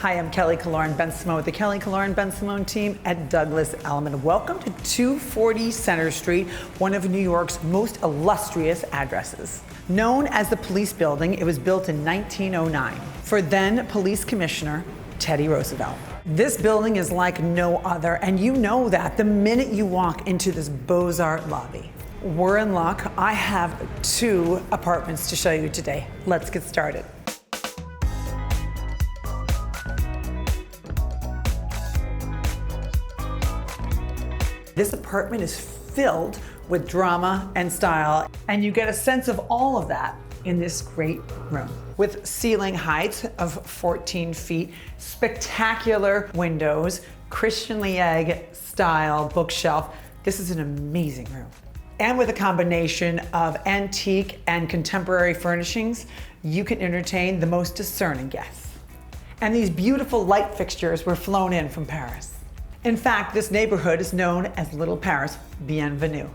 Hi, I'm Kelly Killoren Bensimon with the Kelly Killoren Bensimon team at Douglas Elliman. Welcome to 240 Center Street, one of New York's most illustrious addresses. Known as the Police Building, it was built in 1909 for then Police Commissioner Teddy Roosevelt. This building is like no other, and you know that the minute you walk into this Beaux-Arts lobby. We're in luck. I have 2 apartments to show you today. Let's get started. This apartment is filled with drama and style, and you get a sense of all of that in this great room. With ceiling heights of 14 feet, spectacular windows, Christian Liaigre-style bookshelf, this is an amazing room. And with a combination of antique and contemporary furnishings, you can entertain the most discerning guests. And these beautiful light fixtures were flown in from Paris. In fact, this neighborhood is known as Little Paris. Bienvenue.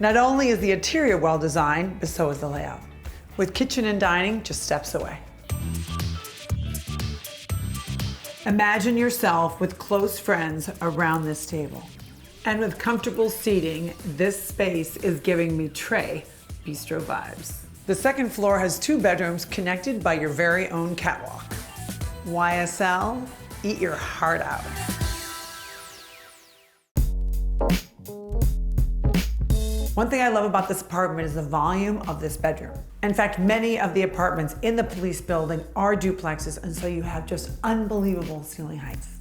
Not only is the interior well designed, but so is the layout, with kitchen and dining just steps away. Imagine yourself with close friends around this table. And with comfortable seating, this space is giving me Trey bistro vibes. The second floor has 2 bedrooms connected by your very own catwalk. YSL, eat your heart out. One thing I love about this apartment is the volume of this bedroom. In fact, many of the apartments in the police building are duplexes, and so you have just unbelievable ceiling heights.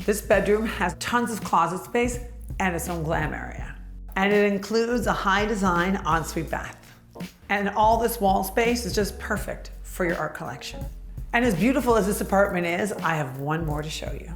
This bedroom has tons of closet space and its own glam area. And it includes a high design ensuite bath. And all this wall space is just perfect for your art collection. And as beautiful as this apartment is, I have one more to show you.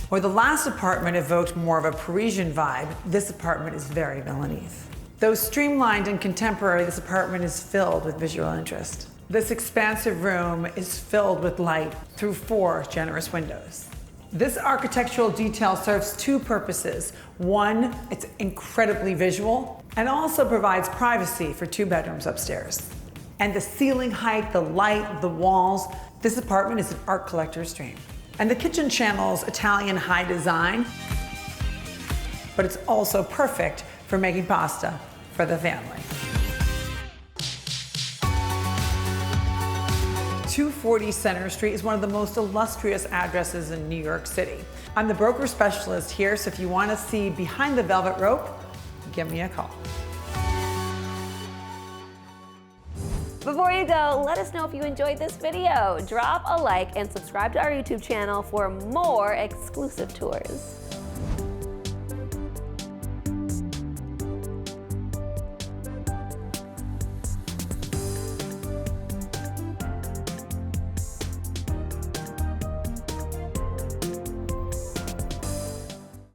Where the last apartment evoked more of a Parisian vibe, this apartment is very Milanese. Though streamlined and contemporary, this apartment is filled with visual interest. This expansive room is filled with light through 4 generous windows. This architectural detail serves 2 purposes. One, it's incredibly visual, and also provides privacy for 2 bedrooms upstairs. And the ceiling height, the light, the walls, this apartment is an art collector's dream. And the kitchen channel's Italian high design, but it's also perfect for making pasta for the family. 240 Center Street is one of the most illustrious addresses in New York City. I'm the broker specialist here, so if you want to see behind the velvet rope, give me a call. Before you go, let us know if you enjoyed this video. Drop a like and subscribe to our YouTube channel for more exclusive tours.